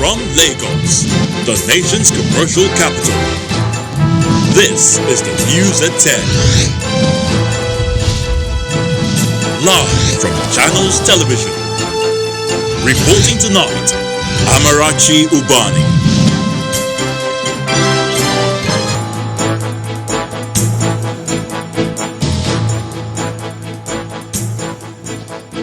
From Lagos, the nation's commercial capital, this is the News at 10. Live from Channels Television. Reporting tonight, Amarachi Ubani.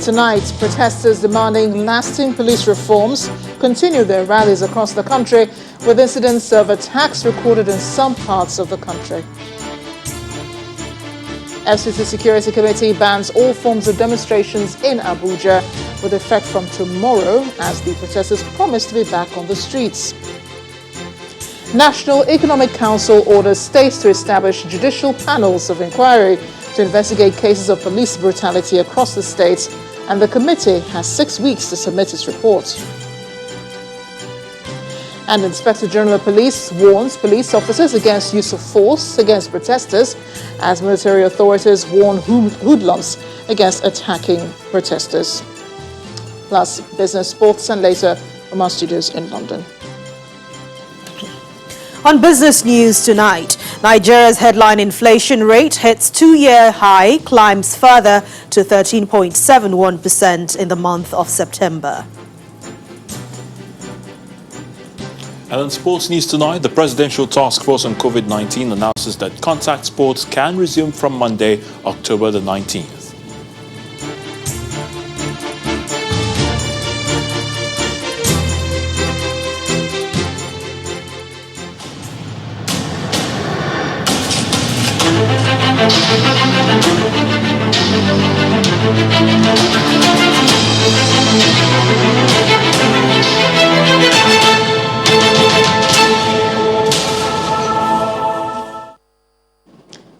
Tonight, protesters demanding lasting police reforms continue their rallies across the country, with incidents of attacks recorded in some parts of the country. FCC Security Committee bans all forms of demonstrations in Abuja with effect from tomorrow as the protesters promise to be back on the streets. National Economic Council orders states to establish judicial panels of inquiry to investigate cases of police brutality across the states, and the committee has 6 weeks to submit its report. And Inspector General of Police warns police officers against use of force against protesters as military authorities warn hoodlums against attacking protesters. Plus, business, sports, and later from our studios in London. On business news tonight, Nigeria's headline inflation rate hits 2-year high, climbs further to 13.71% in the month of September. And on sports news tonight, the Presidential Task Force on COVID-19 announces that contact sports can resume from Monday, October the 19th.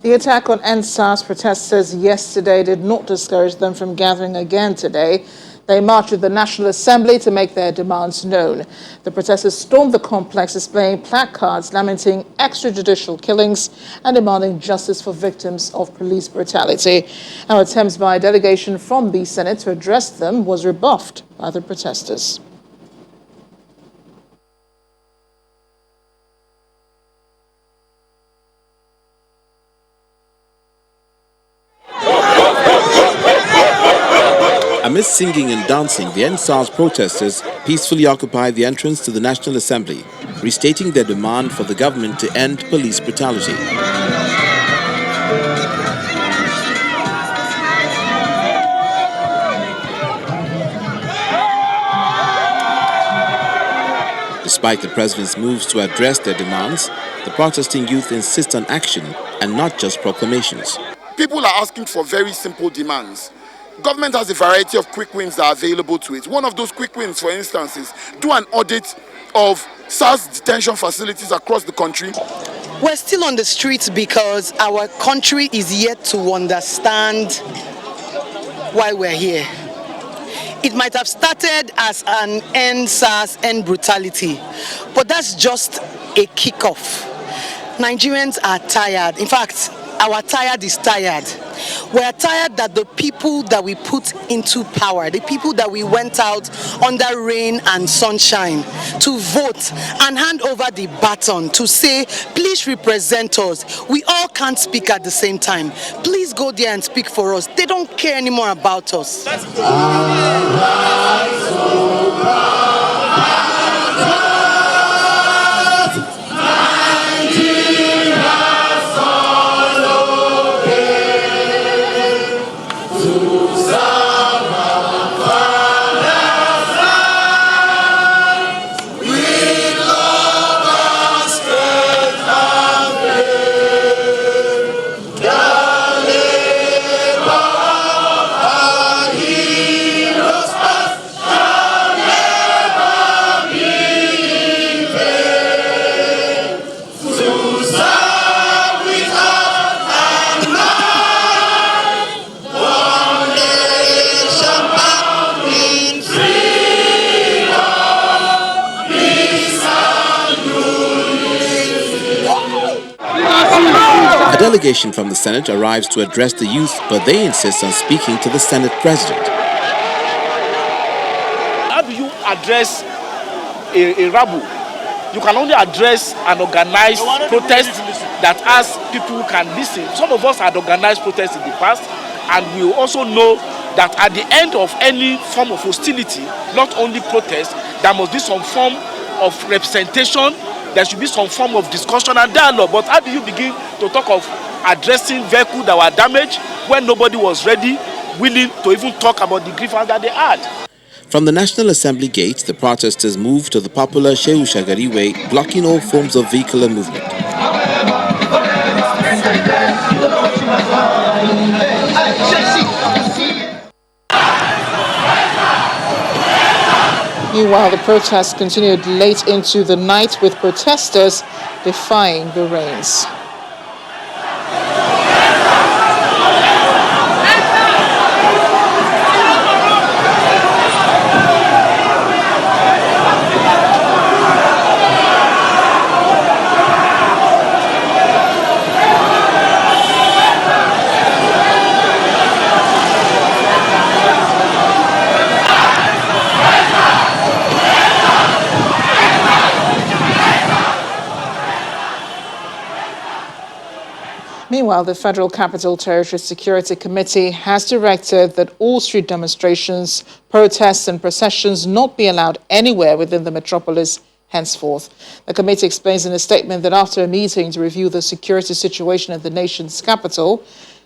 The attack on EndSARS protesters yesterday did not discourage them from gathering again today. They marched to the National Assembly to make their demands known. The protesters stormed the complex, displaying placards lamenting extrajudicial killings and demanding justice for victims of police brutality. Our attempts by a delegation from the Senate to address them was rebuffed by the protesters. Amidst singing and dancing, the EndSARS protesters peacefully occupied the entrance to the National Assembly, restating their demand for the government to end police brutality. Despite the president's moves to address their demands, the protesting youth insist on action and not just proclamations. People are asking for very simple demands. Government has a variety of quick wins that are available to it. One of those quick wins, for instance, is do an audit of SARS detention facilities across the country. We're still on the streets because our country is yet to understand why we're here. It might have started as an end SARS, end brutality, but that's just a kickoff. Nigerians are tired. In fact, our tired is tired. We're tired that the people that we put into power, the people that we went out under rain and sunshine to vote and hand over the baton to say, please represent us. We all can't speak at the same time. Please go there and speak for us. They don't care anymore about us. A delegation from the Senate arrives to address the youth, but they insist on speaking to the Senate President. How do you address a rabble. You can only address an organized protest that has people who can listen. Some of us had organized protests in the past, and we also know that at the end of any form of hostility, not only protest, there must be some form of representation, there should be some form of discussion and dialogue. But how do you begin to talk of addressing vehicles that were damaged when nobody was ready, willing to even talk about the grievance that they had? From the National Assembly gate, the protesters moved to the popular Shehu Shagari Way, blocking all forms of vehicular movement. Meanwhile, the protests continued late into the night, with protesters defying the rains. Meanwhile, the Federal Capital Territory Security Committee has directed that all street demonstrations, protests and processions not be allowed anywhere within the metropolis henceforth. The committee explains in a statement that after a meeting to review the security situation in the nation's capital,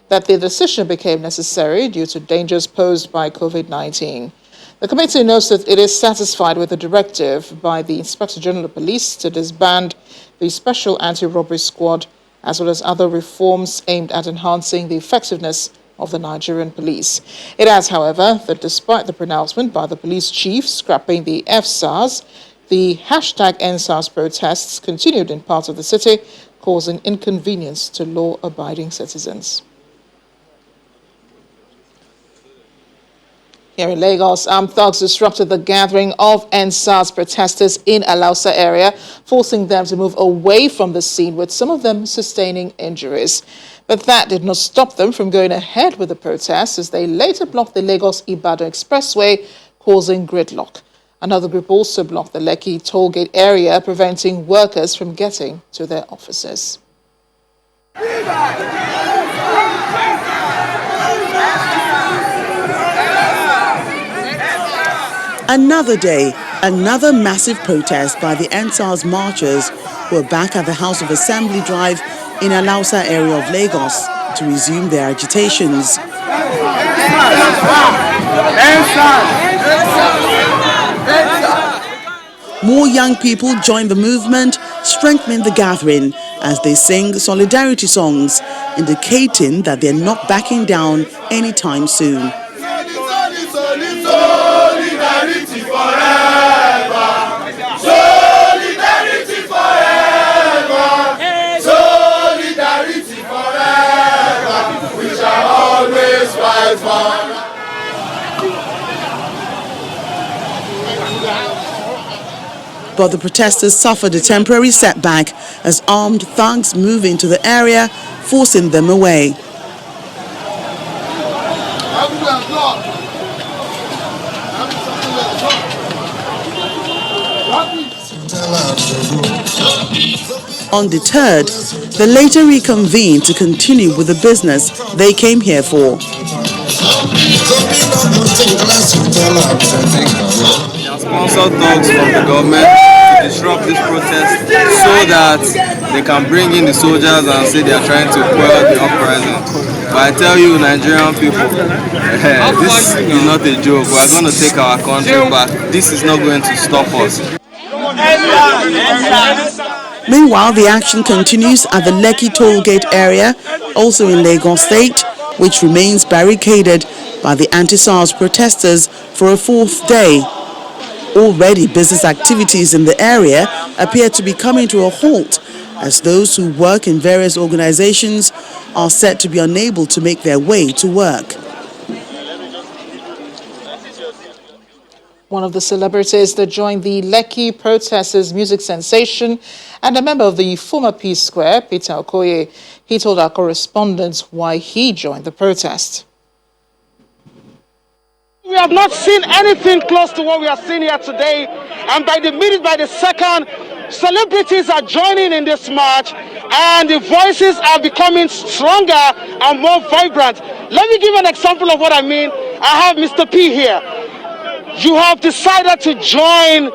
that the decision became necessary due to dangers posed by COVID-19. The committee notes that it is satisfied with the directive by the Inspector General of Police to disband the Special Anti-Robbery Squad, as well as other reforms aimed at enhancing the effectiveness of the Nigerian police. It adds, however, that despite the pronouncement by the police chief scrapping the FSARS, the #EndSARS protests continued in parts of the city, causing inconvenience to law-abiding citizens. Here in Lagos, armed thugs disrupted the gathering of EndSARS protesters in Alausa area, forcing them to move away from the scene, with some of them sustaining injuries. But that did not stop them from going ahead with the protests, as they later blocked the Lagos-Ibadan Expressway, causing gridlock. Another group also blocked the Lekki tollgate area, preventing workers from getting to their offices. Another day, another massive protest by the EndSARS marchers who are back at the House of Assembly Drive in Alausa area of Lagos to resume their agitations. More young people joined the movement, strengthening the gathering as they sing solidarity songs, indicating that they're not backing down anytime soon. Solidarity forever! Solidarity forever! Solidarity forever! We shall always fight for. But the protesters suffered a temporary setback as armed thugs move into the area, forcing them away. Undeterred, they later reconvened to continue with the business they came here for. Sponsored thugs from the government to disrupt this protest so that they can bring in the soldiers and say they are trying to quell the uprising. But I tell you, Nigerian people, this is not a joke. We are going to take our country back. This is not going to stop us. Meanwhile, the action continues at the Lekki tollgate area, also in Lagos State, which remains barricaded by the anti-SARS protesters for a fourth day. Already, business activities in the area appear to be coming to a halt, as those who work in various organizations are said to be unable to make their way to work. One of the celebrities that joined the Lekki protesters' music sensation and a member of the former Peace Square, Peter Okoye, he told our correspondent why he joined the protest. We have not seen anything close to what we are seeing here today And by the minute, by the second, celebrities are joining in this march, and the voices are becoming stronger and more vibrant. Let me give an example of what I mean. I have Mr. P here. You have decided to join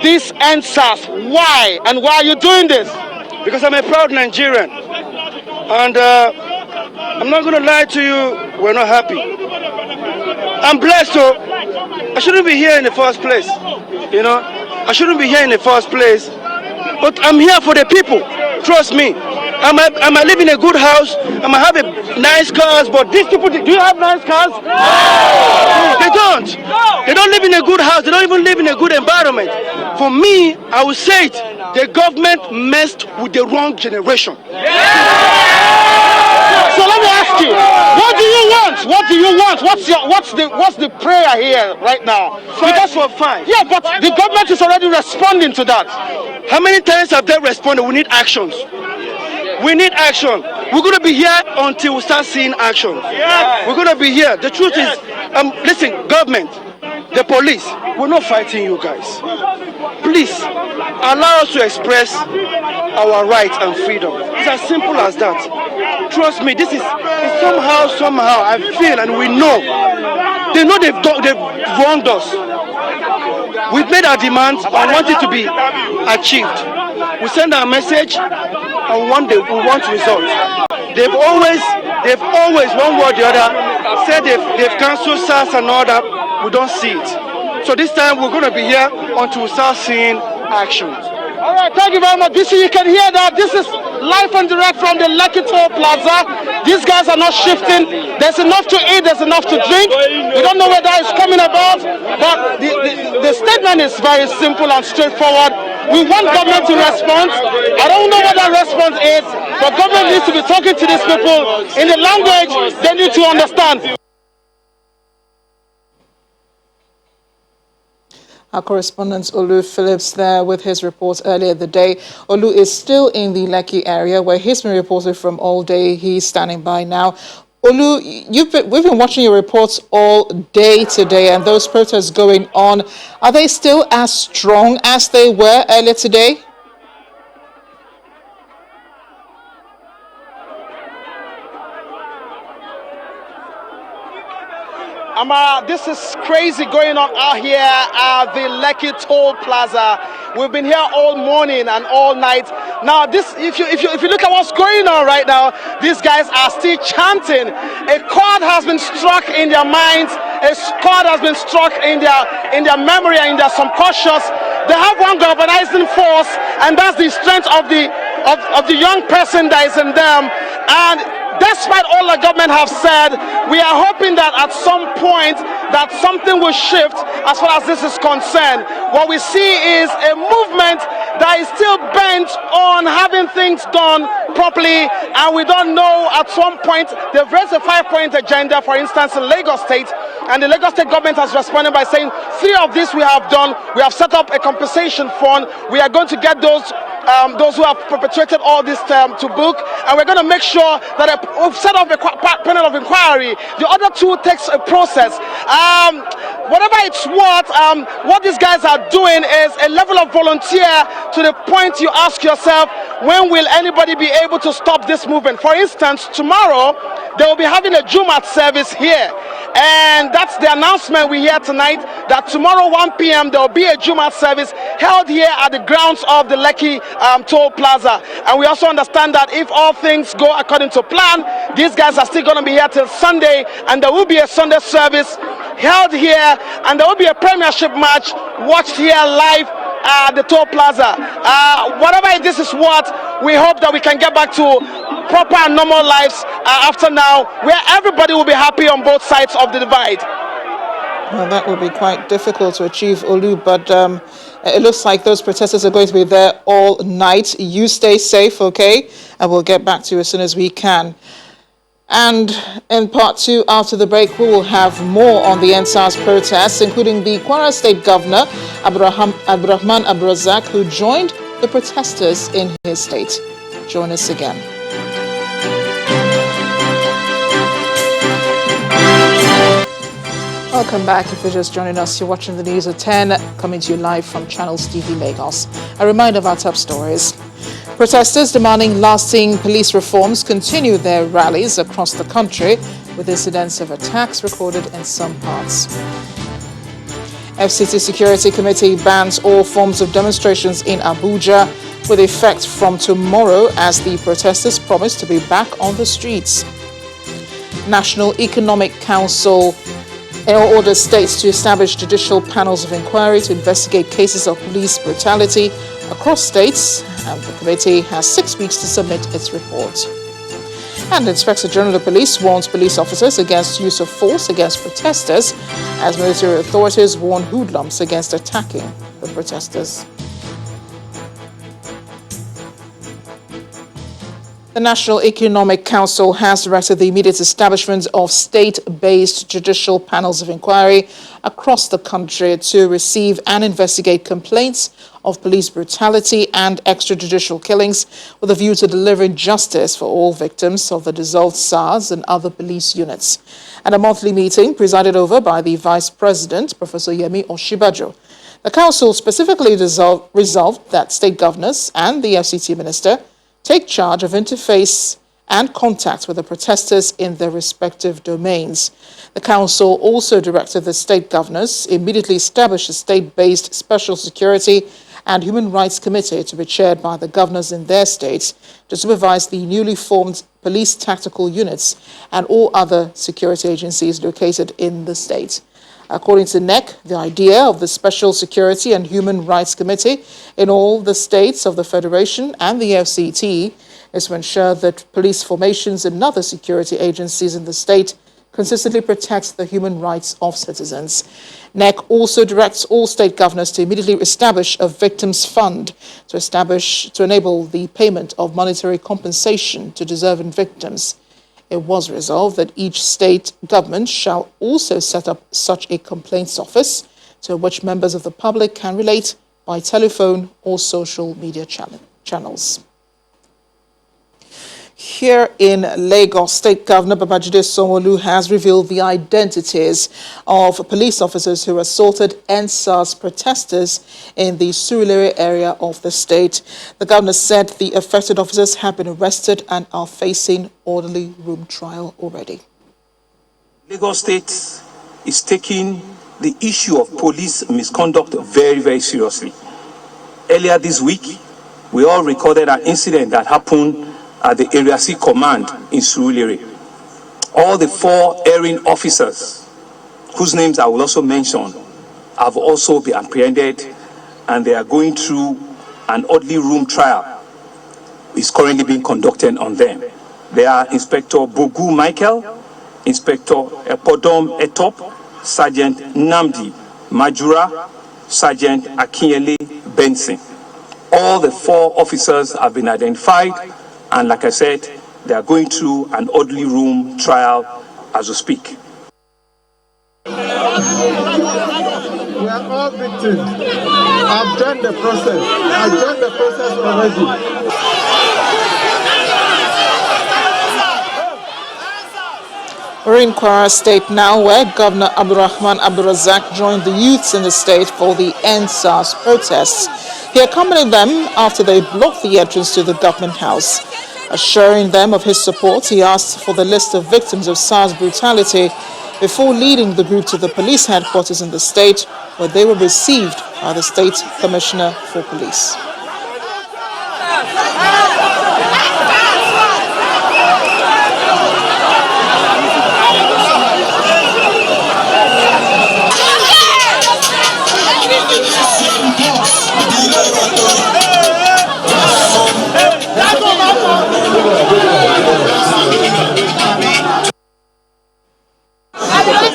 this NSAS. Why? And why are you doing this? Because I'm a proud Nigerian. And I'm not going to lie to you, we're not happy. I'm blessed, so I shouldn't be here in the first place. You know, I shouldn't be here in the first place. But I'm here for the people. Trust me. I might live in a good house. I might have a nice cars, but these people, do you have nice cars? No. They don't. They don't live in a good house. They don't even live in a good environment. For me, I will say it. The government messed with the wrong generation. So let me ask you, what do you want? What do you want? What's the prayer here right now? Because for fine. Yeah, but the government is already responding to that. How many times have they responded? We need actions. We need action. We're going to be here until we start seeing action. We're going to be here. The truth is, listen, government, the police, we're not fighting you guys. Please, allow us to express our rights and freedom. It's as simple as that. Trust me, this is somehow, I feel and we know. They know they've wronged us. We've made our demands and want it to be achieved. We send our message and one day we want results. They've always, one way or the other, said they've cancelled SARS and all that. We don't see it. So this time we're going to be here until we start seeing actions. All right, thank you very much. You can hear that. This is live and direct from the Lekki Toll Plaza. These guys are not shifting. There's enough to eat, there's enough to drink. We don't know where that is coming about, but the statement is very simple and straightforward. We want government to respond. I don't know what that response is, but government needs to be talking to these people in the language they need to understand. Our correspondent Olu Phillips there with his reports earlier the day. Olu is still in the Lekki area where he's been reported from all day. He's standing by now. Olu, we've been watching your reports all day today, and those protests going on, are they still as strong as they were earlier today? This is crazy going on out here at the Lekki Toll Plaza. We've been here all morning and all night. Now, if you look at what's going on right now, these guys are still chanting. A chord has been struck in their minds. A chord has been struck in their memory and in their subconscious. They have one galvanizing force, and that's the strength of the young person that is in them. And despite all the government have said, we are hoping that at some point that something will shift as far as this is concerned. What we see is a movement that is still bent on having things done properly, and we don't know at some point. They've raised a 5-point agenda, for instance, in Lagos State, and the Lagos State government has responded by saying 3 of these we have done. We have set up a compensation fund. We are going to get those who have perpetrated all this to book, and we're going to make sure that we've set up a panel of inquiry. The other 2 takes a process. Whatever it's worth, what these guys are doing is a level of volunteer to the point you ask yourself, when will anybody be able to stop this movement? For instance, tomorrow they will be having a Jumat service here, and that's the announcement we hear tonight, that tomorrow 1 p.m. there will be a Jumat service held here at the grounds of the Lekki Toll Plaza. And we also understand that if all things go according to plan, these guys are still going to be here till Sunday, and there will be a Sunday service held here, and there will be a premiership match watched here live at the Toll Plaza. Whatever this is what, we hope that we can get back to proper and normal lives after now, where everybody will be happy on both sides of the divide. Well, that would be quite difficult to achieve, Olu, but it looks like those protesters are going to be there all night. You stay safe, okay? And we'll get back to you as soon as we can. And in part 2, after the break, we will have more on the NSAS protests, including the Kwara State Governor, Abdurrahman Abrazak, who joined the protesters in his state. Join us again. Welcome back. If you're just joining us, you're watching the news at 10, coming to you live from Channels TV Lagos. A reminder of our top stories. Protesters demanding lasting police reforms continue their rallies across the country, with incidents of attacks recorded in some parts. FCT Security Committee bans all forms of demonstrations in Abuja with effect from tomorrow as the protesters promise to be back on the streets. National Economic Council orders states to establish judicial panels of inquiry to investigate cases of police brutality across states, and the committee has 6 weeks to submit its report. And Inspector General of Police warns police officers against use of force against protesters as military authorities warn hoodlums against attacking the protesters. The National Economic Council has directed the immediate establishment of state-based judicial panels of inquiry across the country to receive and investigate complaints of police brutality and extrajudicial killings with a view to delivering justice for all victims of the dissolved SARS and other police units. At a monthly meeting presided over by the Vice President, Professor Yemi Oshibajo, the Council specifically resolved that state governors and the FCT Minister take charge of interface and contact with the protesters in their respective domains. The Council also directed the state governors immediately establish a state-based Special Security and Human Rights Committee to be chaired by the governors in their states to supervise the newly formed police tactical units and all other security agencies located in the state. According to NEC, the idea of the Special Security and Human Rights Committee in all the states of the Federation and the FCT is to ensure that police formations and other security agencies in the state consistently protect the human rights of citizens. NEC also directs all state governors to immediately establish a victims fund to enable the payment of monetary compensation to deserving victims. It was resolved that each state government shall also set up such a complaints office to which members of the public can relate by telephone or social media channels. Here in Lagos, State Governor Babajide Sanwo-Olu has revealed the identities of police officers who assaulted EndSARS protesters in the Surulere area of the state. The governor said the affected officers have been arrested and are facing orderly room trial already. Lagos State is taking the issue of police misconduct very, very seriously. Earlier this week, we all recorded an incident that happened at the Area C Command in Surulere. All the 4 erring officers, whose names I will also mention, have also been apprehended, and they are going through an orderly room trial. Is currently being conducted on them. They are Inspector Bogu Michael, Inspector Epodom Etop, Sergeant Namdi Majura, Sergeant Akinyele Benson. All the 4 officers have been identified, and like I said, they are going through an orderly room trial as we speak. We are all victims. I've joined the process. I joined the process already. We're in Kwara State now, where Governor Abdurrahman Abdulrazak joined the youths in the state for the EndSARS protests. He accompanied them after they blocked the entrance to the government house. Assuring them of his support, he asked for the list of victims of SARS brutality before leading the group to the police headquarters in the state, where they were received by the State Commissioner for Police.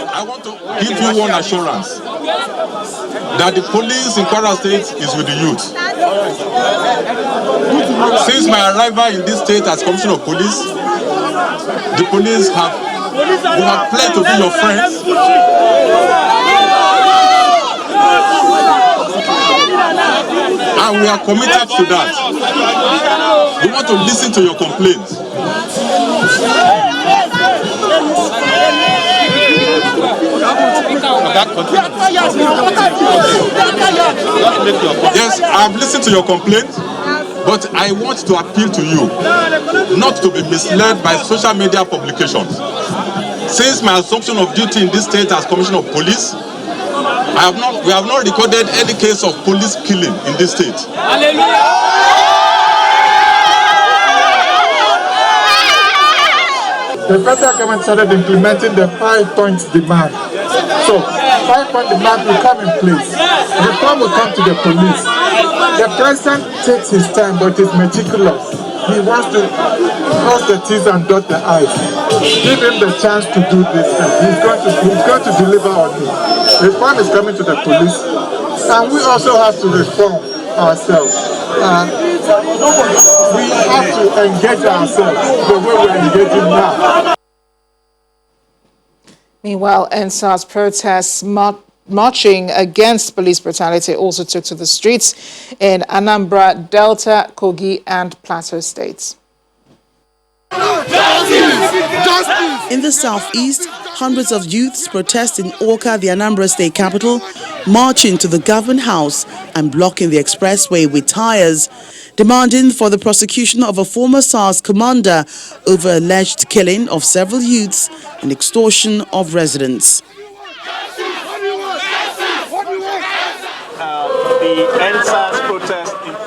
I want to give you one assurance that the police in Kwara State is with the youth. Since my arrival in this state as Commissioner of Police, the police have pledged to be your friends. And we are committed to that. We want to listen to your complaints. Yes, I've listened to your complaint, but I want to appeal to you not to be misled by social media publications. Since my assumption of duty in this state as Commissioner of Police, we have not recorded any case of police killing in this state. Hallelujah! The federal government started implementing the 5-point demand. So, 5-point demand will come in place. Reform will come to the police. The president takes his time, but is meticulous. He wants to cross the T's and dot the I's. Give him the chance to do this. He's going to deliver on it. Reform is coming to the police, and we also have to reform ourselves. We have to engage ourselves the way we're engaging now. Meanwhile, NSAS protests marching against police brutality also took to the streets in Anambra, Delta, Kogi, and Plateau states. In the southeast, hundreds of youths protest in Awka, the Anambra state capital, marching to the government house and blocking the expressway with tires, demanding for the prosecution of a former SARS commander over alleged killing of several youths and extortion of residents.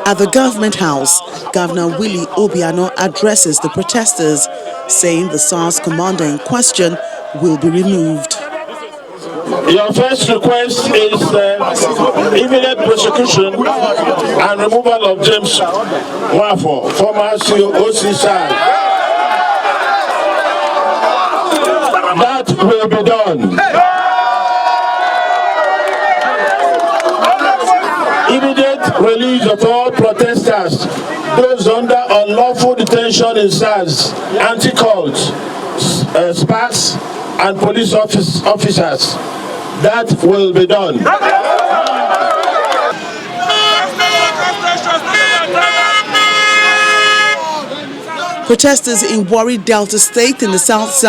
At the government house, Governor Willie Obiano addresses the protesters, saying the SARS commander in question will be removed. Your first request is immediate prosecution and removal of James Wafo, former COC SARS. That will be done. Immediate release of all protesters, those under unlawful detention in SARS, anti-cult, SPACs, and police officers. That will be done. Protesters in Warri, Delta State in the South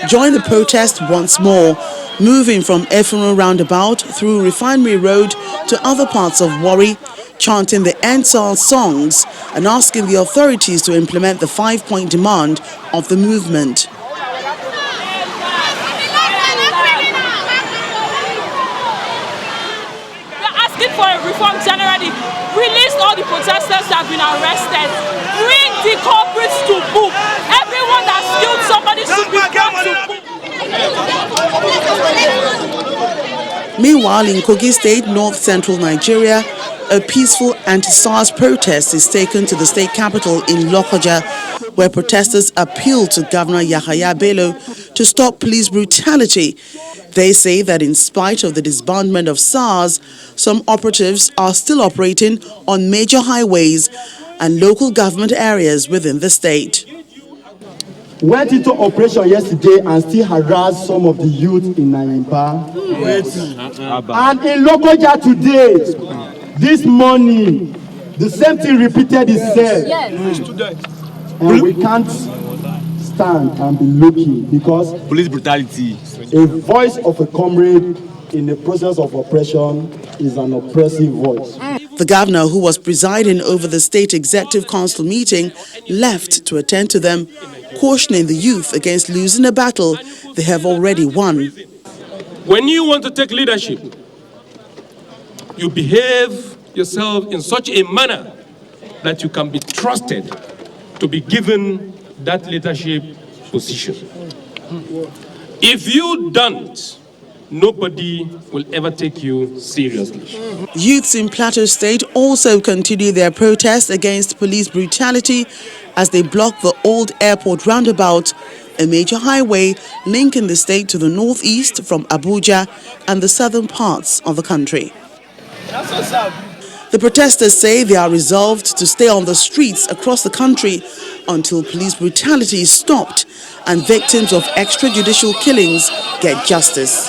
joined the protest once more, moving from Efuru roundabout through Refinery Road to other parts of Warri, chanting the NSAS songs and asking the authorities to implement the 5-point demand of the movement. For a reform generally, release all the protesters that have been arrested, bring the culprits to book. Everyone that killed somebody should be brought to book. Meanwhile, in Kogi State, north-central Nigeria, a peaceful anti-SARS protest is taken to the state capital in Lokoja, where protesters appeal to Governor Yahaya Bello to stop police brutality. They say that in spite of the disbandment of SARS, some operatives are still operating on major highways and local government areas within the state. Went into operation yesterday and still harassed some of the youth in Nayimba. And in Lokoja today, this morning, the same thing repeated itself. And we can't stand and be looking because police brutality. A voice of a comrade in the process of oppression is an oppressive voice. The governor, who was presiding over the state executive council meeting, left to attend to them, cautioning the youth against losing a battle they have already won. When you want to take leadership, you behave yourself in such a manner that you can be trusted to be given that leadership position. If you don't, nobody will ever take you seriously. Youths in Plateau State also continue their protest against police brutality as they block the old airport roundabout, a major highway linking the state to the northeast from Abuja and the southern parts of the country. The protesters say they are resolved to stay on the streets across the country until police brutality is stopped and victims of extrajudicial killings get justice.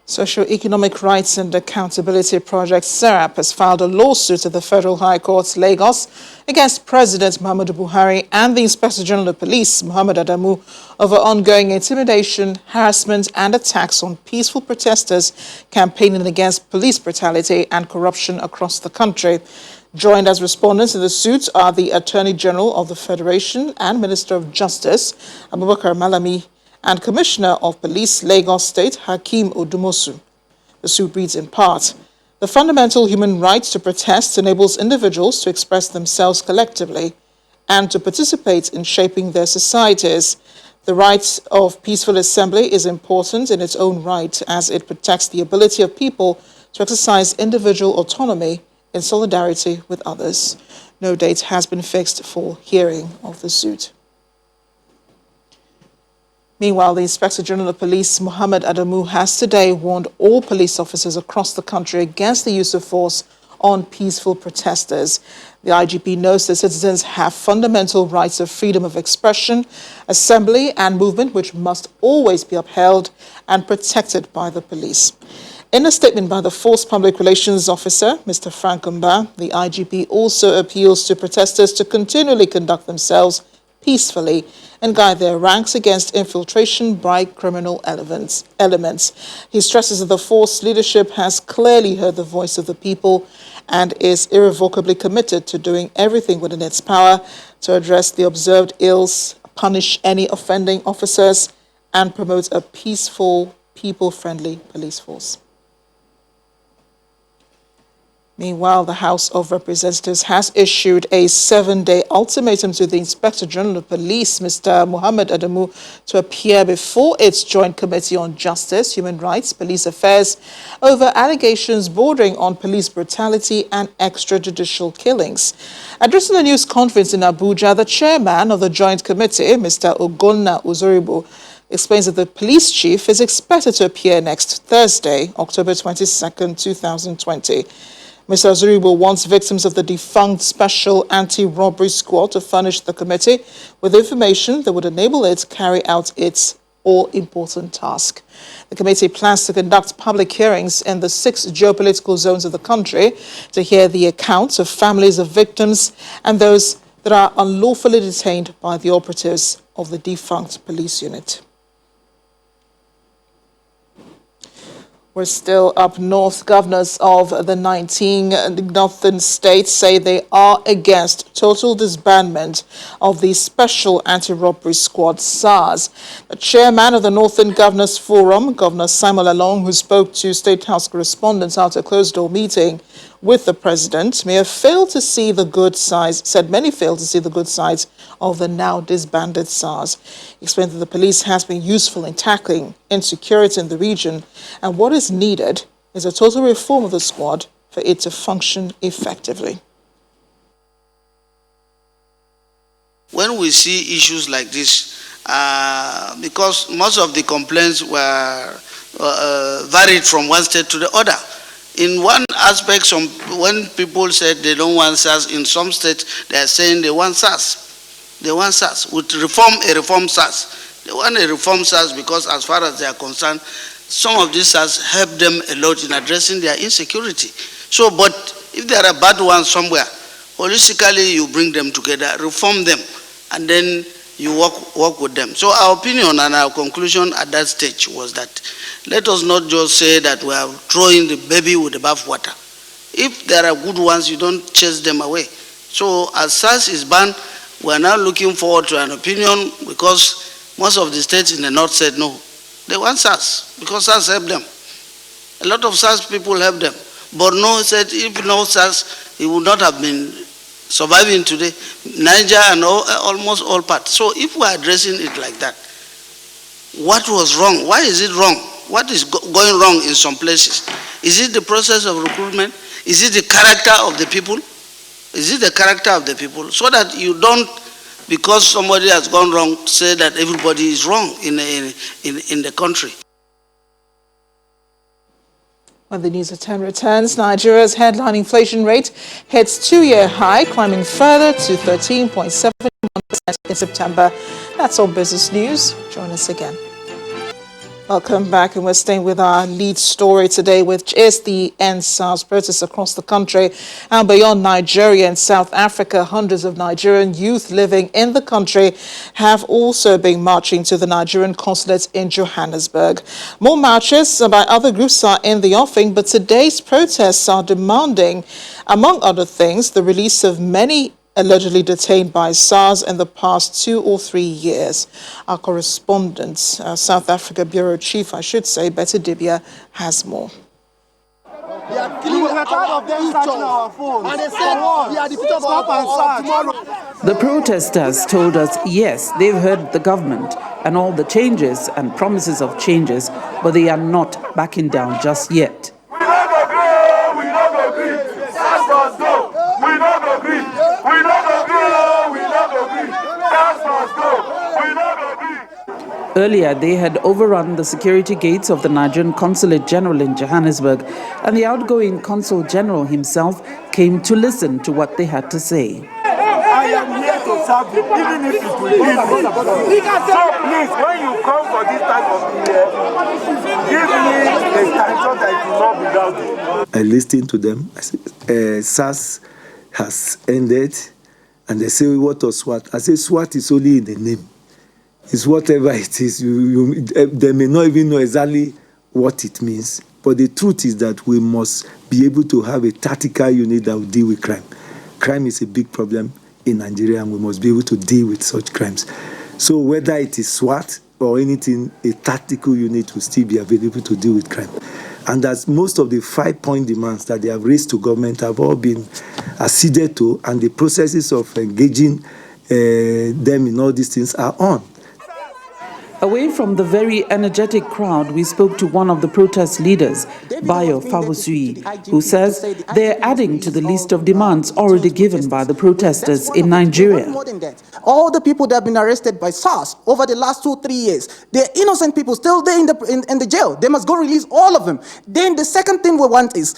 Socio-Economic Rights and Accountability Project Serap has filed a lawsuit at the Federal High Court, Lagos, against President Muhammadu Buhari and the Inspector General of Police, Muhammad Adamu, over ongoing intimidation, harassment and attacks on peaceful protesters campaigning against police brutality and corruption across the country. Joined as respondents in the suit are the Attorney General of the Federation and Minister of Justice, Abubakar Malami, and Commissioner of Police, Lagos State, Hakeem Odumosu. The suit reads in part, "The fundamental human right to protest enables individuals to express themselves collectively and to participate in shaping their societies. The right of peaceful assembly is important in its own right as it protects the ability of people to exercise individual autonomy in solidarity with others." No date has been fixed for hearing of the suit. Meanwhile, the Inspector General of Police, Muhammad Adamu, has today warned all police officers across the country against the use of force on peaceful protesters. The IGP notes that citizens have fundamental rights of freedom of expression, assembly and movement, which must always be upheld and protected by the police. In a statement by the Force Public Relations Officer, Mr. Frank Mba, the IGP also appeals to protesters to continually conduct themselves peacefully and guide their ranks against infiltration by criminal elements. He stresses that the force leadership has clearly heard the voice of the people and is irrevocably committed to doing everything within its power to address the observed ills, punish any offending officers, and promote a peaceful, people-friendly police force. Meanwhile, the House of Representatives has issued a 7-day ultimatum to the Inspector General of Police, Mr. Muhammad Adamu, to appear before its Joint Committee on Justice, Human Rights, Police Affairs over allegations bordering on police brutality and extrajudicial killings. Addressing a news conference in Abuja, the chairman of the Joint Committee, Mr. Ogonna Uzoribo, explains that the police chief is expected to appear next Thursday, October 22nd, 2020. Mr. Azuribo wants victims of the defunct Special Anti-Robbery Squad to furnish the committee with information that would enable it to carry out its all-important task. The committee plans to conduct public hearings in the 6 geopolitical zones of the country to hear the accounts of families of victims and those that are unlawfully detained by the operatives of the defunct police unit. We're still up north. Governors of the 19 northern states say they are against total disbandment of the Special Anti-Robbery Squad, SARS. The chairman of the Northern Governors Forum, Governor Simon Lalong, who spoke to State House correspondents after a closed-door meeting with the president, may have failed to see the good sides, said many failed to see the good sides of the now disbanded SARS. He explained that the police has been useful in tackling insecurity in the region, and what is needed is a total reform of the squad for it to function effectively. When we see issues like this, because most of the complaints were varied from one state to the other. In one aspect, when people said they don't want SARS, in some states they are saying they want SARS. They want SARS. With a reform SARS. They want a reform SARS because as far as they are concerned, some of these SARS help them a lot in addressing their insecurity. So, but if there are bad ones somewhere, holistically you bring them together, reform them, and then you work with them. So our opinion and our conclusion at that stage was that let us not just say that we are throwing the baby with the bathwater. If there are good ones, you don't chase them away. So as SARS is banned, we are now looking forward to an opinion because most of the states in the north said no. They want SARS because SARS helped them. A lot of SARS people helped them. Borno said if no SARS, he would not have been surviving today. Niger and almost all parts. So if we are addressing it like that, what was wrong? Why is it wrong? What is going wrong in some places? Is it the process of recruitment? Is it the character of the people? Is it the character of the people? So that you don't, because somebody has gone wrong, say that everybody is wrong in the country. When the News at 10 returns, Nigeria's headline inflation rate hits 2-year high, climbing further to 13.71% in September. That's all business news. Join us again. Welcome back, and we're staying with our lead story today, which is the End SARS protests across the country and beyond Nigeria and South Africa. Hundreds of Nigerian youth living in the country have also been marching to the Nigerian consulate in Johannesburg. More marches by other groups are in the offing, but today's protests are demanding, among other things, the release of many allegedly detained by SARS in the past 2 or 3 years. Our correspondent, South Africa Bureau Chief, I should say, Betty Dibia, has more. The protesters told us, yes, they've heard the government and all the changes and promises of changes, but they are not backing down just yet. Earlier, they had overrun the security gates of the Nigerian Consulate General in Johannesburg, and the outgoing Consul General himself came to listen to what they had to say. I am here to serve you, even if it will kill me. So please, when you come for this type of thing, give me a time so that it will not be without you. I listened to them. I said, SARS has ended, and they say, what was SWAT? I said, SWAT is only in the name. It's whatever it is. They may not even know exactly what it means. But the truth is that we must be able to have a tactical unit that will deal with crime. Crime is a big problem in Nigeria, and we must be able to deal with such crimes. So whether it is SWAT or anything, a tactical unit will still be available to deal with crime. And as most of the 5-point demands that they have raised to government have all been acceded to, and the processes of engaging them in all these things are on. Away from the very energetic crowd, we spoke to one of the protest leaders, Bayo Fawusui, who says they're adding to the list of demands already given by the protesters in Nigeria. All the people that have been arrested by SARS over the last 2-3 years, they're innocent people still there in the jail. They must go release all of them. Then the second thing we want is,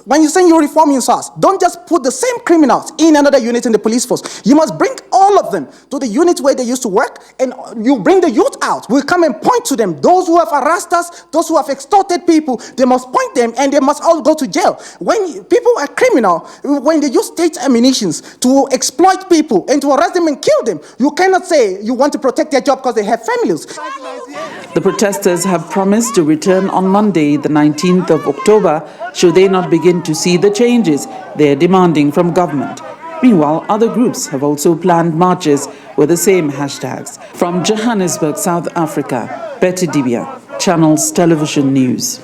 when you say you're reforming SARS, don't just put the same criminals in another unit in the police force. You must bring all of them to the unit where they used to work, and you bring the youth out. We'll come and point to them. Those who have harassed us, those who have extorted people, they must point them, and they must all go to jail. When people are criminal, when they use state ammunitions to exploit people and to arrest them and kill them, you cannot say you want to protect their job because they have families. The protesters have promised to return on Monday, the 19th of October, should they not begin to see the changes they are demanding from government. Meanwhile, other groups have also planned marches with the same hashtags. From Johannesburg, South Africa, Betty Dibia, Channels Television News.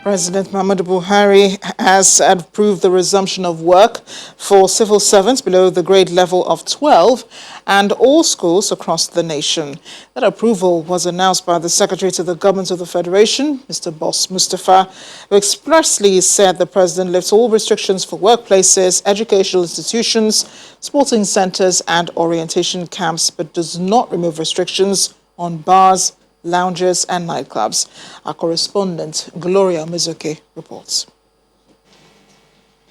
President Muhammadu Buhari has approved the resumption of work for civil servants below the grade level of 12 and all schools across the nation. That approval was announced by the Secretary to the Government of the Federation, Mr. Boss Mustafa, who expressly said the president lifts all restrictions for workplaces, educational institutions, sporting centers and orientation camps, but does not remove restrictions on bars, lounges and nightclubs. Our correspondent, Gloria Mizuki, reports.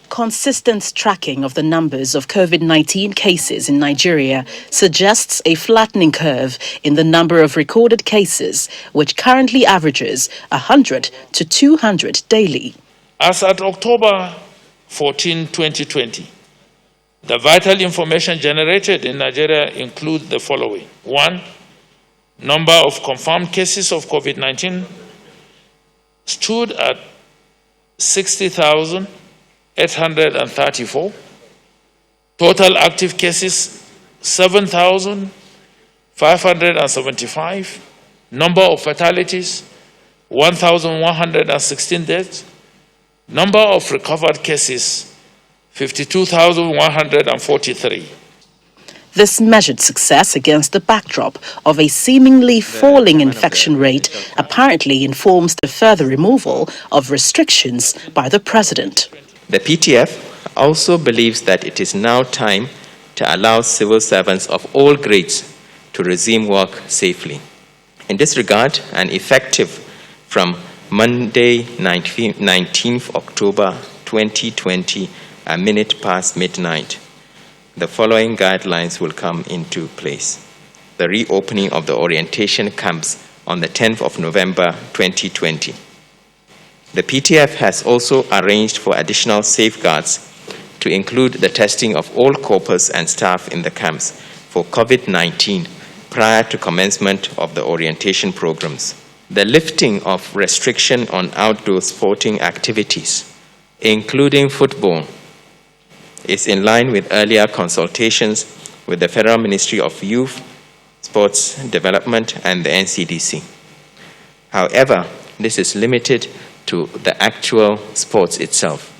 Consistent tracking of the numbers of COVID-19 cases in Nigeria suggests a flattening curve in the number of recorded cases, which currently averages 100 to 200 daily. As at October 14, 2020, the vital information generated in Nigeria include the following. 1. Number of confirmed cases of COVID-19 stood at 60,834. Total active cases, 7,575. Number of fatalities, 1,116 deaths. Number of recovered cases, 52,143. This measured success against the backdrop of a seemingly falling infection rate apparently informs the further removal of restrictions by the president. The PTF also believes that it is now time to allow civil servants of all grades to resume work safely. In this regard, and effective from Monday, 19th October 2020, a minute past midnight, the following guidelines will come into place. The reopening of the orientation camps on the 10th of November 2020. The PTF has also arranged for additional safeguards to include the testing of all corpers and staff in the camps for COVID-19 prior to commencement of the orientation programs. The lifting of restriction on outdoor sporting activities, including football, is in line with earlier consultations with the Federal Ministry of Youth, Sports Development and the NCDC. However, this is limited to the actual sports itself,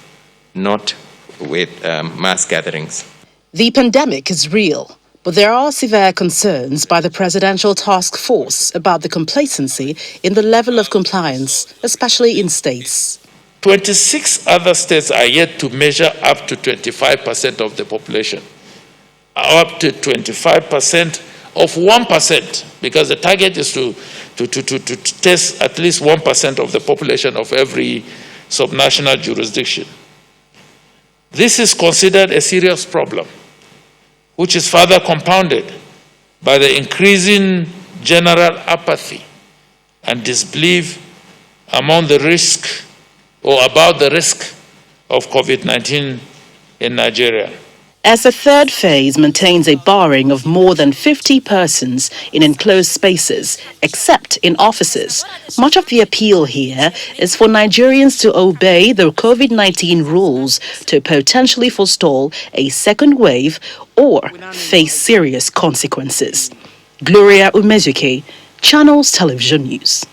not with mass gatherings. The pandemic is real, but there are severe concerns by the Presidential Task Force about the complacency in the level of compliance, especially in states. 26 other states are yet to measure up to 25% of the population, up to 25% of 1%, because the target is to test at least 1% of the population of every subnational jurisdiction. This is considered a serious problem, which is further compounded by the increasing general apathy and disbelief among the risk or about the risk of COVID-19 in Nigeria. As a third phase maintains a barring of more than 50 persons in enclosed spaces, except in offices, much of the appeal here is for Nigerians to obey the COVID-19 rules to potentially forestall a second wave or face serious consequences. Gloria Umezuke, Channels Television News.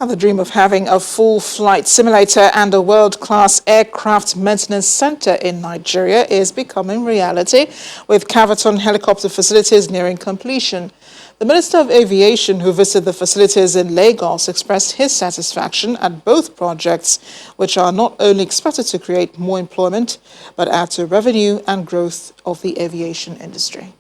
The dream of having a full flight simulator and a world-class aircraft maintenance center in Nigeria is becoming reality, with Caverton helicopter facilities nearing completion. The Minister of Aviation, who visited the facilities in Lagos, expressed his satisfaction at both projects, which are not only expected to create more employment, but add to revenue and growth of the aviation industry.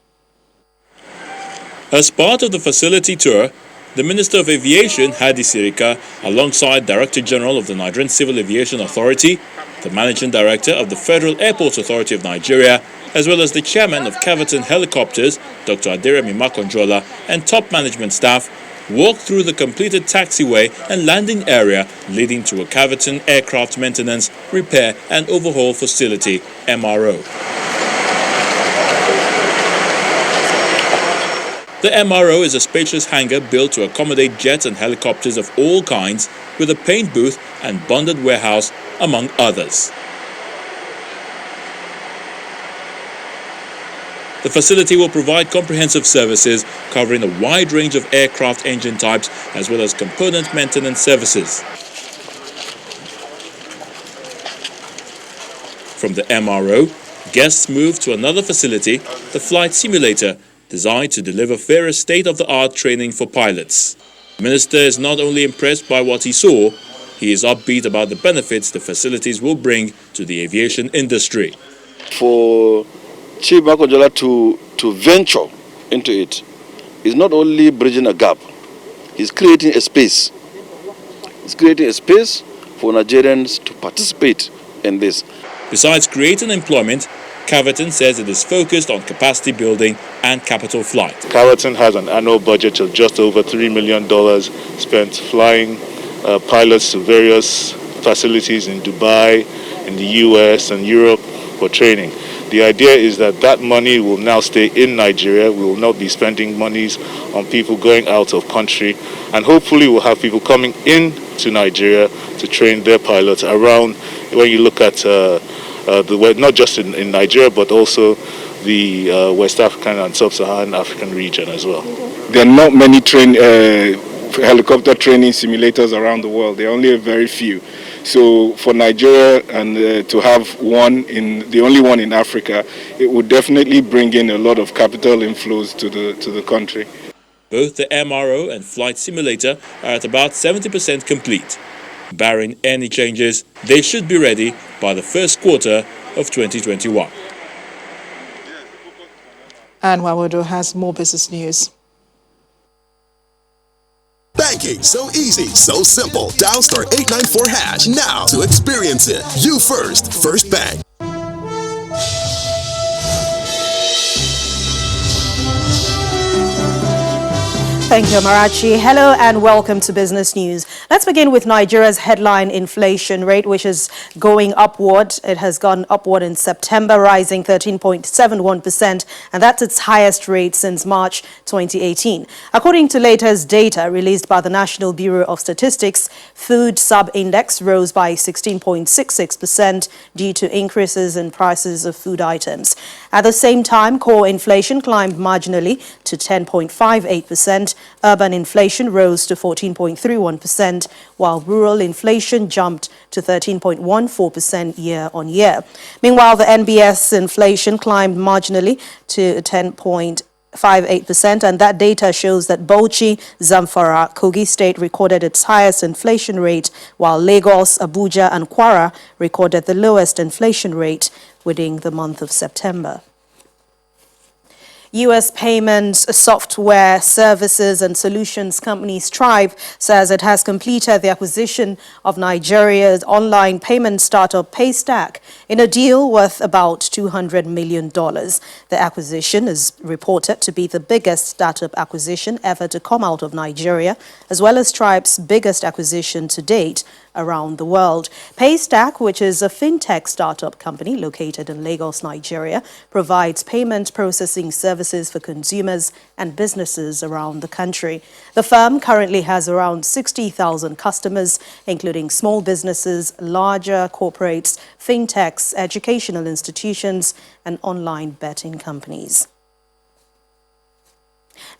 As part of the facility tour, the Minister of Aviation, Hadi Sirika, alongside Director General of the Nigerian Civil Aviation Authority, the Managing Director of the Federal Airports Authority of Nigeria, as well as the Chairman of Caverton Helicopters, Dr. Aderemi Makonjola, and top management staff, walked through the completed taxiway and landing area leading to a Caverton Aircraft Maintenance, Repair and Overhaul Facility, MRO. The MRO is a spacious hangar built to accommodate jets and helicopters of all kinds, with a paint booth and bonded warehouse, among others. The facility will provide comprehensive services covering a wide range of aircraft engine types as well as component maintenance services. From the MRO, guests move to another facility, the flight simulator, designed to deliver fairer state-of-the-art training for pilots. The minister is not only impressed by what he saw, he is upbeat about the benefits the facilities will bring to the aviation industry. For Chief Makonjola to venture into it is not only bridging a gap, he's creating a space. He's creating a space for Nigerians to participate in this. Besides creating employment, Caverton says it is focused on capacity building and capital flight. Caverton has an annual budget of just over $3 million spent flying pilots to various facilities in Dubai, in the US and Europe for training. The idea is that that money will now stay in Nigeria. We will not be spending monies on people going out of country, and hopefully we'll have people coming into Nigeria to train their pilots around. When you look at not just in Nigeria, but also the West African and Sub-Saharan African region as well. There are not many helicopter training simulators around the world. There are only a very few. So for Nigeria and to have the only one in Africa, it would definitely bring in a lot of capital inflows to the country. Both the MRO and flight simulator are at about 70% complete. Barring any changes, they should be ready by the first quarter of 2021. And Wawodo has more business news. Banking so easy, so simple. Dial *894# now to experience it. You first, First Bank. Thank you, Amarachi. Hello and welcome to Business News. Let's begin with Nigeria's headline inflation rate, which is going upward. It has gone upward in September, rising 13.71%, and that's its highest rate since March 2018. According to latest data released by the National Bureau of Statistics, food sub-index rose by 16.66% due to increases in prices of food items. At the same time, core inflation climbed marginally to 10.58%. Urban inflation rose to 14.31%, while rural inflation jumped to 13.14% year-on-year. Meanwhile, the NBS inflation climbed marginally to 10.58%, and that data shows that Bauchi, Zamfara, Kogi State recorded its highest inflation rate, while Lagos, Abuja, and Kwara recorded the lowest inflation rate within the month of September. U.S. payments, software, services and solutions company Stripe says it has completed the acquisition of Nigeria's online payment startup Paystack in a deal worth about $200 million. The acquisition is reported to be the biggest startup acquisition ever to come out of Nigeria, as well as Stripe's biggest acquisition to date around the world. Paystack, which is a fintech startup company located in Lagos, Nigeria, provides payment processing services for consumers and businesses around the country. The firm currently has around 60,000 customers, including small businesses, larger corporates, fintechs, educational institutions, and online betting companies.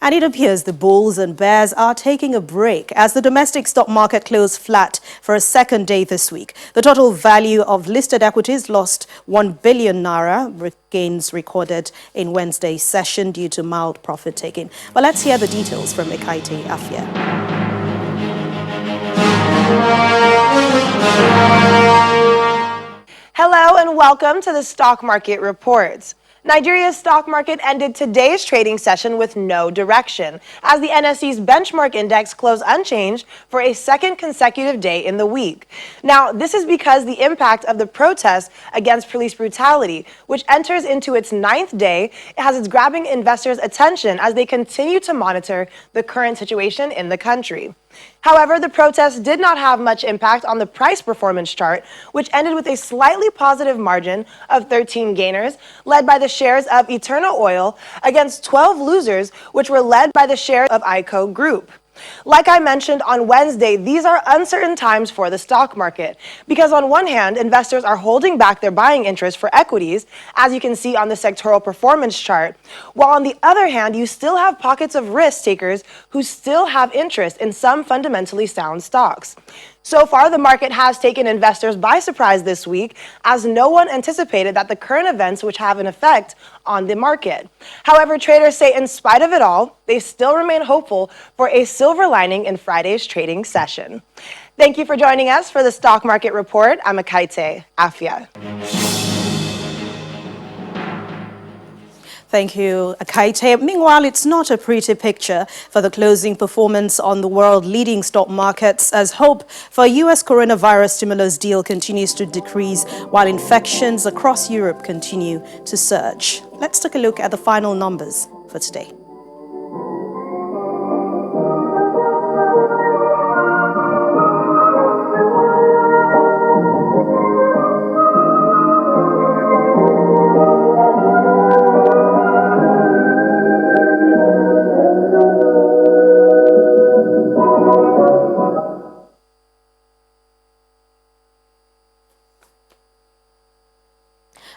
And it appears the bulls and bears are taking a break as the domestic stock market closed flat for a second day this week. The total value of listed equities lost 1 billion naira, gains recorded in Wednesday's session due to mild profit taking. But let's hear the details from Ekaite Afia. Hello and welcome to the Stock Market Reports. Nigeria's stock market ended today's trading session with no direction, as the NSE's benchmark index closed unchanged for a second consecutive day in the week. Now, this is because the impact of the protest against police brutality, which enters into its 9th day, has its grabbing investors' attention as they continue to monitor the current situation in the country. However, the protests did not have much impact on the price performance chart, which ended with a slightly positive margin of 13 gainers, led by the shares of Eternal Oil, against 12 losers, which were led by the shares of ICO Group. Like I mentioned on Wednesday, these are uncertain times for the stock market because on one hand, investors are holding back their buying interest for equities, as you can see on the sectoral performance chart, while on the other hand, you still have pockets of risk takers who still have interest in some fundamentally sound stocks. So far, the market has taken investors by surprise this week, as no one anticipated that the current events would have an effect on the market. However, traders say in spite of it all, they still remain hopeful for a silver lining in Friday's trading session. Thank you for joining us for the Stock Market Report. I'm Ekaite Afia. Thank you, Akaite. Meanwhile, it's not a pretty picture for the closing performance on the world leading stock markets as hope for U.S. coronavirus stimulus deal continues to decrease while infections across Europe continue to surge. Let's take a look at the final numbers for today.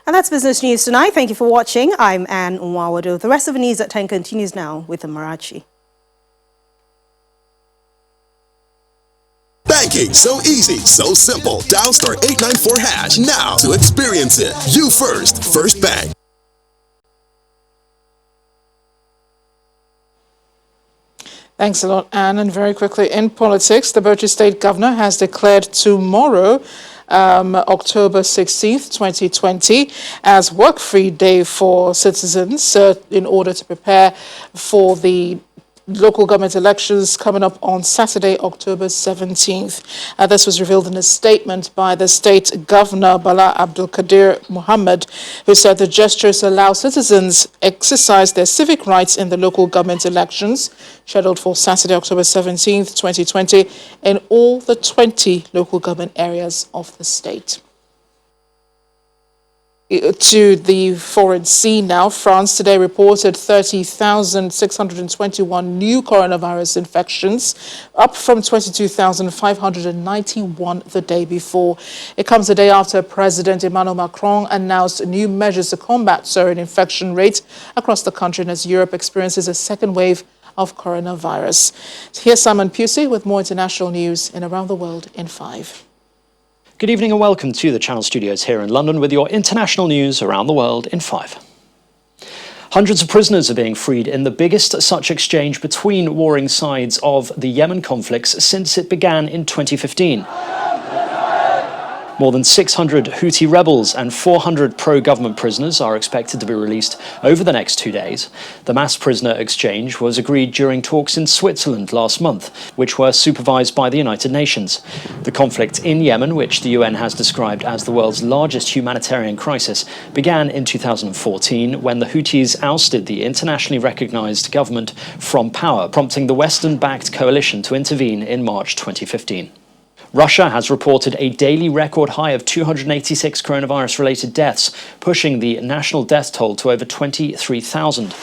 And that's Business News tonight. Thank you for watching. I'm Anne Nwawado. The rest of the news at 10 continues now with the Marachi. banking so easy, so simple. Dial star 894 hash now to experience it. You first, First Bank. Thanks a lot, Anne. And very quickly, in politics, the Bauchi State Governor has declared tomorrow, October 16th, 2020, as work-free day for citizens in order to prepare for the local government elections coming up on Saturday, October 17th. This was revealed in a statement by the state governor, Bala Abdul Qadir Muhammad, who said the gestures allow citizens exercise their civic rights in the local government elections scheduled for Saturday, October 17th, 2020, in all the 20 local government areas of the state. To the foreign scene now, France today reported 30,621 new coronavirus infections, up from 22,591 the day before. It comes a day after President Emmanuel Macron announced new measures to combat soaring infection rates across the country and as Europe experiences a second wave of coronavirus. Here's Simon Pusey with more international news in Around the World in 5. Good evening and welcome to the Channel Studios here in London with your international news around the world in 5. Hundreds of prisoners are being freed in the biggest such exchange between warring sides of the Yemen conflicts since it began in 2015. More than 600 Houthi rebels and 400 pro-government prisoners are expected to be released over the next 2 days. The mass prisoner exchange was agreed during talks in Switzerland last month, which were supervised by the United Nations. The conflict in Yemen, which the UN has described as the world's largest humanitarian crisis, began in 2014 when the Houthis ousted the internationally recognized government from power, prompting the Western-backed coalition to intervene in March 2015. Russia has reported a daily record high of 286 coronavirus-related deaths, pushing the national death toll to over 23,000.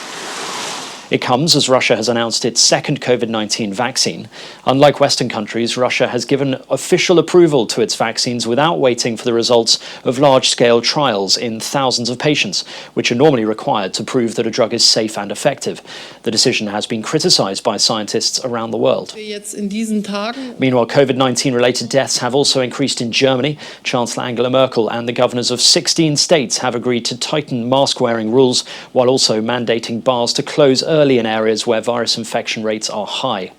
It comes as Russia has announced its second COVID-19 vaccine. Unlike Western countries, Russia has given official approval to its vaccines without waiting for the results of large-scale trials in thousands of patients, which are normally required to prove that a drug is safe and effective. The decision has been criticized by scientists around the world. Meanwhile, COVID-19-related deaths have also increased in Germany. Chancellor Angela Merkel and the governors of 16 states have agreed to tighten mask-wearing rules, while also mandating bars to close early in areas where virus infection rates are high.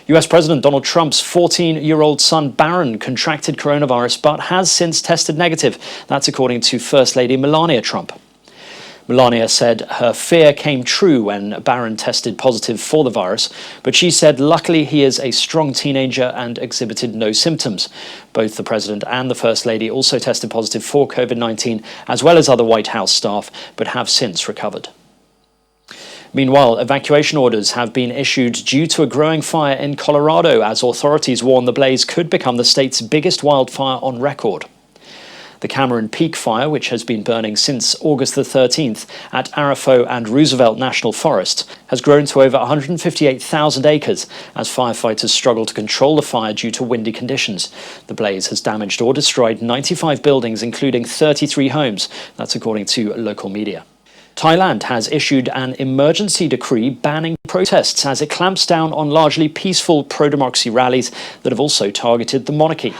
US President Donald Trump's 14-year-old son Barron contracted coronavirus but has since tested negative. That's according to First Lady Melania Trump. Melania said her fear came true when Barron tested positive for the virus, but she said luckily he is a strong teenager and exhibited no symptoms. Both the President and the First Lady also tested positive for COVID-19, as well as other White House staff, but have since recovered. Meanwhile, evacuation orders have been issued due to a growing fire in Colorado as authorities warn the blaze could become the state's biggest wildfire on record. The Cameron Peak fire, which has been burning since August the 13th at Arapahoe and Roosevelt National Forests, has grown to over 158,000 acres as firefighters struggle to control the fire due to windy conditions. The blaze has damaged or destroyed 95 buildings, including 33 homes. That's according to local media. Thailand has issued an emergency decree banning protests as it clamps down on largely peaceful pro-democracy rallies that have also targeted the monarchy.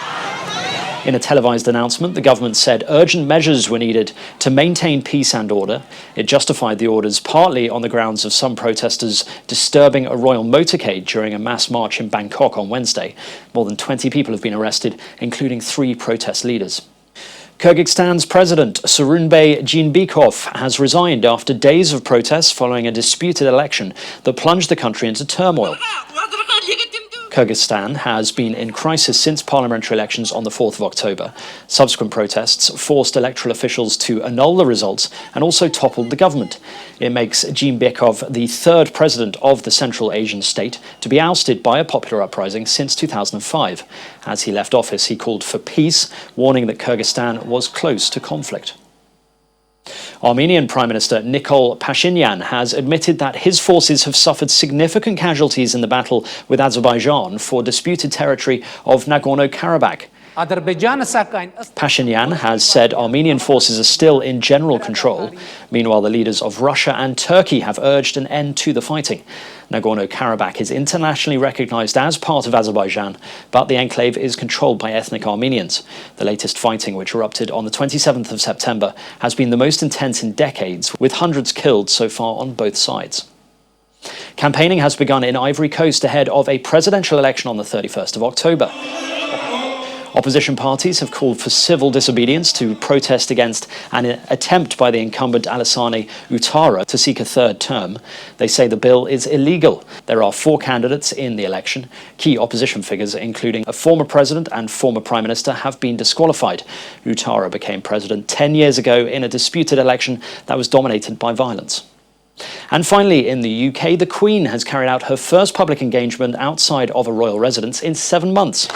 In a televised announcement, the government said urgent measures were needed to maintain peace and order. It justified the orders partly on the grounds of some protesters disturbing a royal motorcade during a mass march in Bangkok on Wednesday. More than 20 people have been arrested, including 3 protest leaders. Kyrgyzstan's president, Surunbay Jeenbekov, has resigned after days of protests following a disputed election that plunged the country into turmoil. Kyrgyzstan has been in crisis since parliamentary elections on the 4th of October. Subsequent protests forced electoral officials to annul the results and also toppled the government. It makes Jeenbekov the 3rd president of the Central Asian state to be ousted by a popular uprising since 2005. As he left office, he called for peace, warning that Kyrgyzstan was close to conflict. Armenian Prime Minister Nikol Pashinyan has admitted that his forces have suffered significant casualties in the battle with Azerbaijan for disputed territory of Nagorno-Karabakh. Pashinyan has said Armenian forces are still in general control. Meanwhile, the leaders of Russia and Turkey have urged an end to the fighting. Nagorno-Karabakh is internationally recognized as part of Azerbaijan, but the enclave is controlled by ethnic Armenians. The latest fighting, which erupted on the 27th of September, has been the most intense in decades, with hundreds killed so far on both sides. Campaigning has begun in Ivory Coast ahead of a presidential election on the 31st of October. Opposition parties have called for civil disobedience to protest against an attempt by the incumbent Alassane Ouattara to seek a third term. They say the bill is illegal. There are 4 candidates in the election. Key opposition figures, including a former president and former prime minister, have been disqualified. Ouattara became president 10 years ago in a disputed election that was dominated by violence. And finally, in the UK, the Queen has carried out her first public engagement outside of a royal residence in 7 months.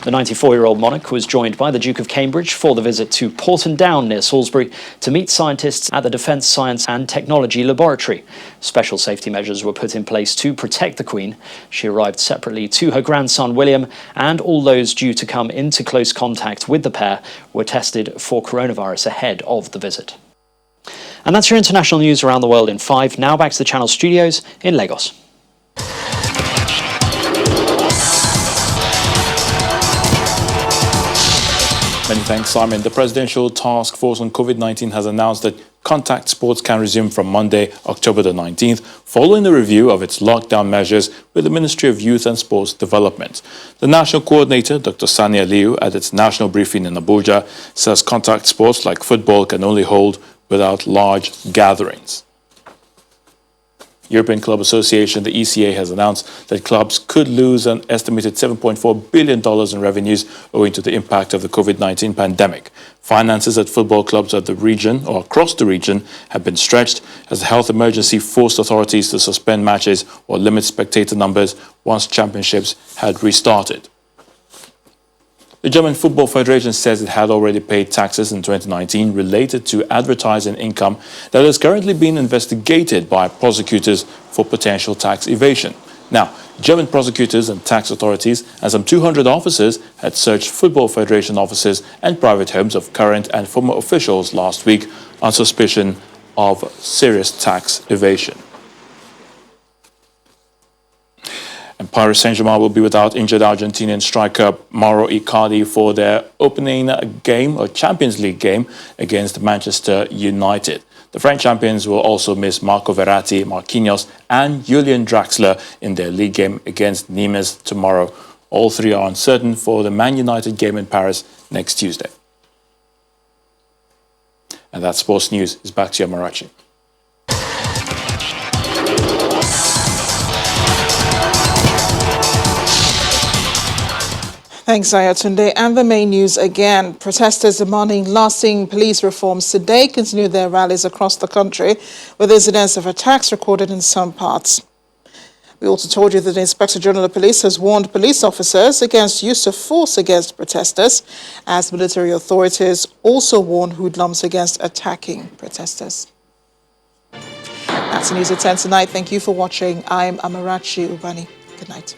The 94-year-old monarch was joined by the Duke of Cambridge for the visit to Porton Down near Salisbury to meet scientists at the Defence Science and Technology Laboratory. Special safety measures were put in place to protect the Queen. She arrived separately to her grandson William, and all those due to come into close contact with the pair were tested for coronavirus ahead of the visit. And that's your international news around the world in 5. Now back to the Channel studios in Lagos. Many thanks, Simon. The Presidential Task Force on COVID-19 has announced that contact sports can resume from Monday, October the 19th, following the review of its lockdown measures with the Ministry of Youth and Sports Development. The National Coordinator, Dr. Sani Aliyu, at its national briefing in Abuja, says contact sports like football can only hold without large gatherings. European Club Association, the ECA, has announced that clubs could lose an estimated $7.4 billion in revenues owing to the impact of the COVID-19 pandemic. Finances at football clubs at the region or across the region have been stretched as the health emergency forced authorities to suspend matches or limit spectator numbers once championships had restarted. The German Football Federation says it had already paid taxes in 2019 related to advertising income that is currently being investigated by prosecutors for potential tax evasion. Now, German prosecutors and tax authorities and some 200 officers had searched Football Federation offices and private homes of current and former officials last week on suspicion of serious tax evasion. And Paris Saint-Germain will be without injured Argentinian striker Mauro Icardi for their opening game or Champions League game against Manchester United. The French champions will also miss Marco Verratti, Marquinhos and Julian Draxler in their league game against Nimes tomorrow. All 3 are uncertain for the Man United game in Paris next Tuesday. And that sports news is back to you, Amarachi. Thanks, Ayatunde. And the main news again. Protesters demanding lasting police reforms today continue their rallies across the country, with incidents of attacks recorded in some parts. We also told you that the Inspector General of Police has warned police officers against use of force against protesters, as military authorities also warn hoodlums against attacking protesters. That's the news at 10 tonight. Thank you for watching. I'm Amarachi Ubani. Good night.